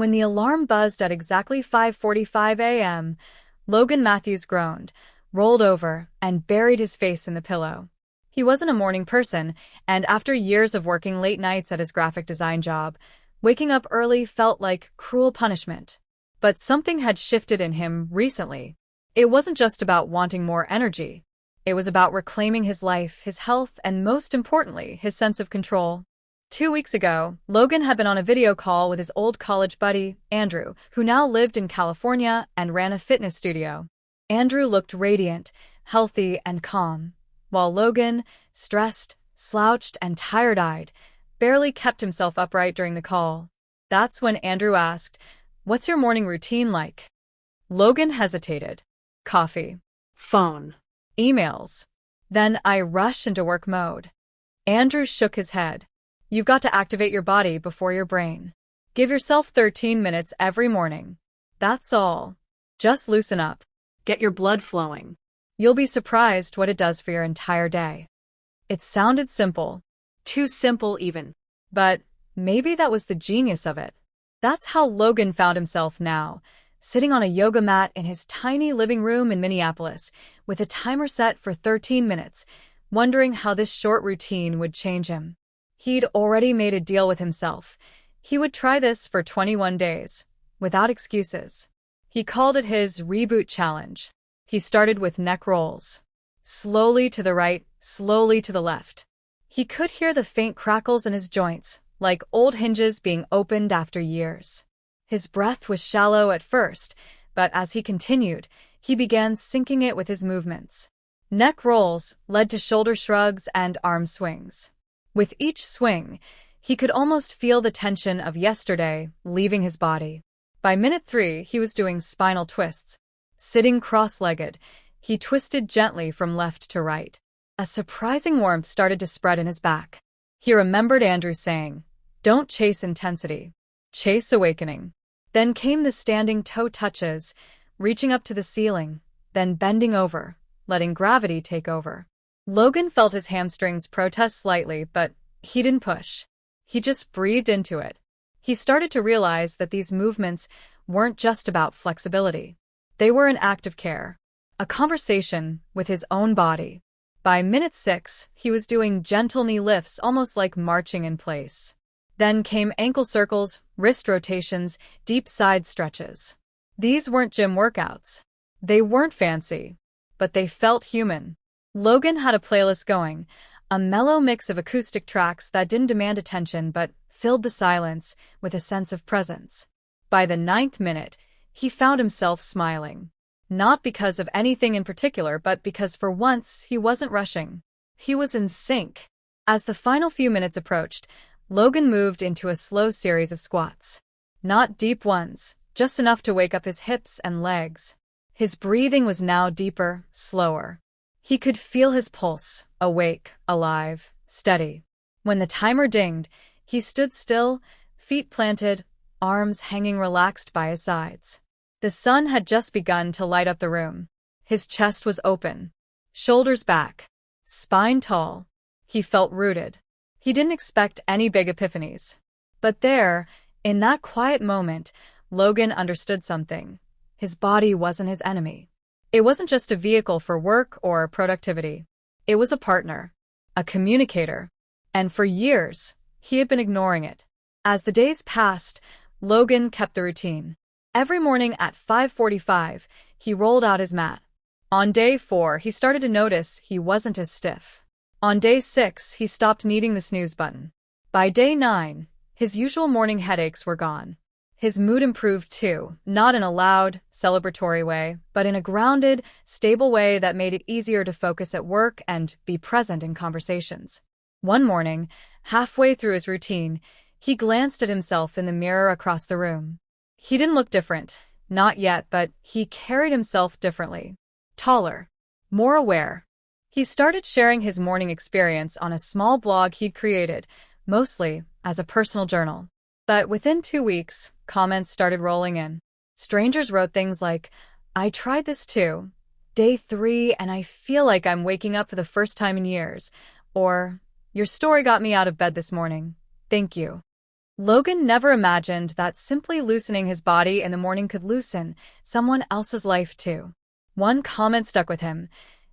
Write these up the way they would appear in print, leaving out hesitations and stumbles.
When the alarm buzzed at exactly 5:45 a.m., Logan Matthews groaned, rolled over, and buried his face in the pillow. He wasn't a morning person, and after years of working late nights at his graphic design job, waking up early felt like cruel punishment. But something had shifted in him recently. It wasn't just about wanting more energy. It was about reclaiming his life, his health, and most importantly, his sense of control. 2 weeks ago, Logan had been on a video call with his old college buddy, Andrew, who now lived in California and ran a fitness studio. Andrew looked radiant, healthy, and calm, while Logan, stressed, slouched, and tired-eyed, barely kept himself upright during the call. That's when Andrew asked, "What's your morning routine like?" Logan hesitated. "Coffee. Phone. Emails. Then I rush into work mode." Andrew shook his head. "You've got to activate your body before your brain. Give yourself 13 minutes every morning. That's all. Just loosen up. Get your blood flowing. You'll be surprised what it does for your entire day." It sounded simple. Too simple even. But maybe that was the genius of it. That's how Logan found himself now, sitting on a yoga mat in his tiny living room in Minneapolis, with a timer set for 13 minutes, wondering how this short routine would change him. He'd already made a deal with himself. He would try this for 21 days, without excuses. He called it his reboot challenge. He started with neck rolls. Slowly to the right, slowly to the left. He could hear the faint crackles in his joints, like old hinges being opened after years. His breath was shallow at first, but as he continued, he began syncing it with his movements. Neck rolls led to shoulder shrugs and arm swings. With each swing, he could almost feel the tension of yesterday leaving his body. By minute 3, he was doing spinal twists. Sitting cross-legged, he twisted gently from left to right. A surprising warmth started to spread in his back. He remembered Andrew saying, "Don't chase intensity. Chase awakening." Then came the standing toe touches, reaching up to the ceiling, then bending over, letting gravity take over. Logan felt his hamstrings protest slightly, but he didn't push. He just breathed into it. He started to realize that these movements weren't just about flexibility. They were an act of care, a conversation with his own body. By minute 6, he was doing gentle knee lifts, almost like marching in place. Then came ankle circles, wrist rotations, deep side stretches. These weren't gym workouts. They weren't fancy, but they felt human. Logan had a playlist going, a mellow mix of acoustic tracks that didn't demand attention but filled the silence with a sense of presence. By the 9th minute, he found himself smiling. Not because of anything in particular, but because for once he wasn't rushing. He was in sync. As the final few minutes approached, Logan moved into a slow series of squats. Not deep ones, just enough to wake up his hips and legs. His breathing was now deeper, slower. He could feel his pulse, awake, alive, steady. When the timer dinged, he stood still, feet planted, arms hanging relaxed by his sides. The sun had just begun to light up the room. His chest was open, shoulders back, spine tall. He felt rooted. He didn't expect any big epiphanies. But there, in that quiet moment, Logan understood something. His body wasn't his enemy. It wasn't just a vehicle for work or productivity. It was a partner, a communicator. And for years, he had been ignoring it. As the days passed, Logan kept the routine. Every morning at 5:45, he rolled out his mat. On day 4, he started to notice he wasn't as stiff. On day 6, he stopped needing the snooze button. By day 9, his usual morning headaches were gone. His mood improved too, not in a loud, celebratory way, but in a grounded, stable way that made it easier to focus at work and be present in conversations. One morning, halfway through his routine, he glanced at himself in the mirror across the room. He didn't look different, not yet, but he carried himself differently. Taller, more aware. He started sharing his morning experience on a small blog he'd created, mostly as a personal journal. But within 2 weeks, comments started rolling in. Strangers wrote things like, "I tried this too. Day 3 and I feel like I'm waking up for the first time in years." Or, "Your story got me out of bed this morning. Thank you." Logan never imagined that simply loosening his body in the morning could loosen someone else's life too. One comment stuck with him: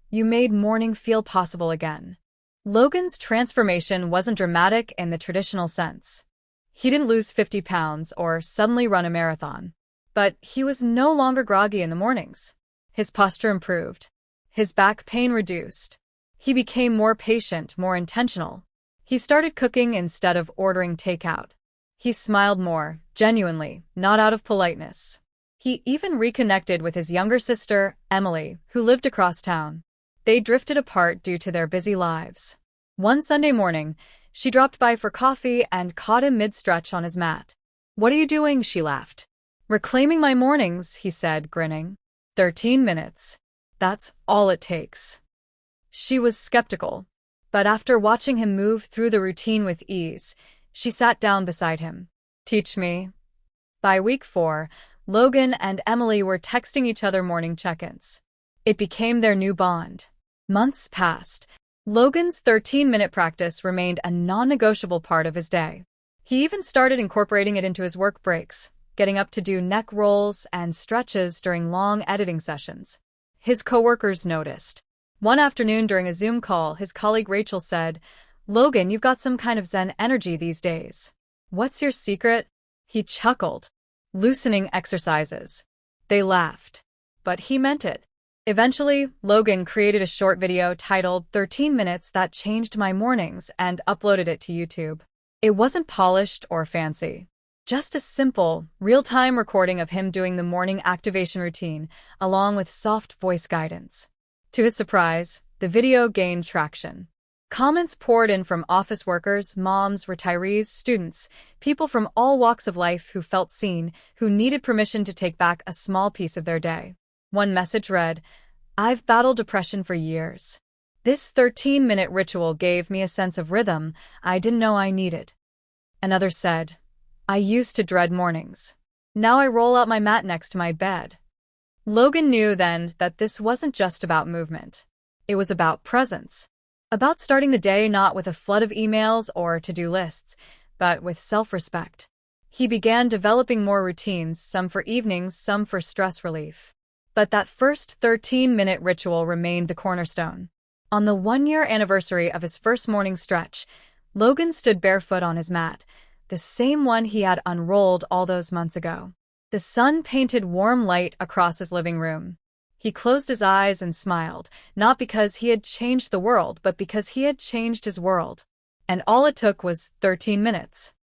"You made morning feel possible again." Logan's transformation wasn't dramatic in the traditional sense. He didn't lose 50 pounds or suddenly run a marathon. But he was no longer groggy in the mornings. His posture improved. His back pain reduced. He became more patient, more intentional. He started cooking instead of ordering takeout. He smiled more, genuinely, not out of politeness. He even reconnected with his younger sister, Emily, who lived across town. They drifted apart due to their busy lives. One Sunday morning, she dropped by for coffee and caught him mid-stretch on his mat. "What are you doing?" she laughed. "Reclaiming my mornings," he said, grinning. 13 minutes. That's all it takes. She was skeptical, but after watching him move through the routine with ease, she sat down beside him. "Teach me." By week 4, Logan and Emily were texting each other morning check-ins. It became their new bond. Months passed. Logan's 13-minute practice remained a non-negotiable part of his day. He even started incorporating it into his work breaks, getting up to do neck rolls and stretches during long editing sessions. His coworkers noticed. One afternoon during a Zoom call, his colleague Rachel said, "Logan, you've got some kind of Zen energy these days. What's your secret?" He chuckled. "Loosening exercises." They laughed. But he meant it. Eventually, Logan created a short video titled 13 Minutes That Changed My Mornings and uploaded it to YouTube. It wasn't polished or fancy. Just a simple, real-time recording of him doing the morning activation routine, along with soft voice guidance. To his surprise, the video gained traction. Comments poured in from office workers, moms, retirees, students, people from all walks of life who felt seen, who needed permission to take back a small piece of their day. One message read, "I've battled depression for years. This 13-minute ritual gave me a sense of rhythm I didn't know I needed." Another said, "I used to dread mornings. Now I roll out my mat next to my bed." Logan knew then that this wasn't just about movement. It was about presence. About starting the day not with a flood of emails or to-do lists, but with self-respect. He began developing more routines, some for evenings, some for stress relief. But that first 13-minute ritual remained the cornerstone. On the 1-year anniversary of his first morning stretch, Logan stood barefoot on his mat, the same one he had unrolled all those months ago. The sun painted warm light across his living room. He closed his eyes and smiled, not because he had changed the world, but because he had changed his world. And all it took was 13 minutes.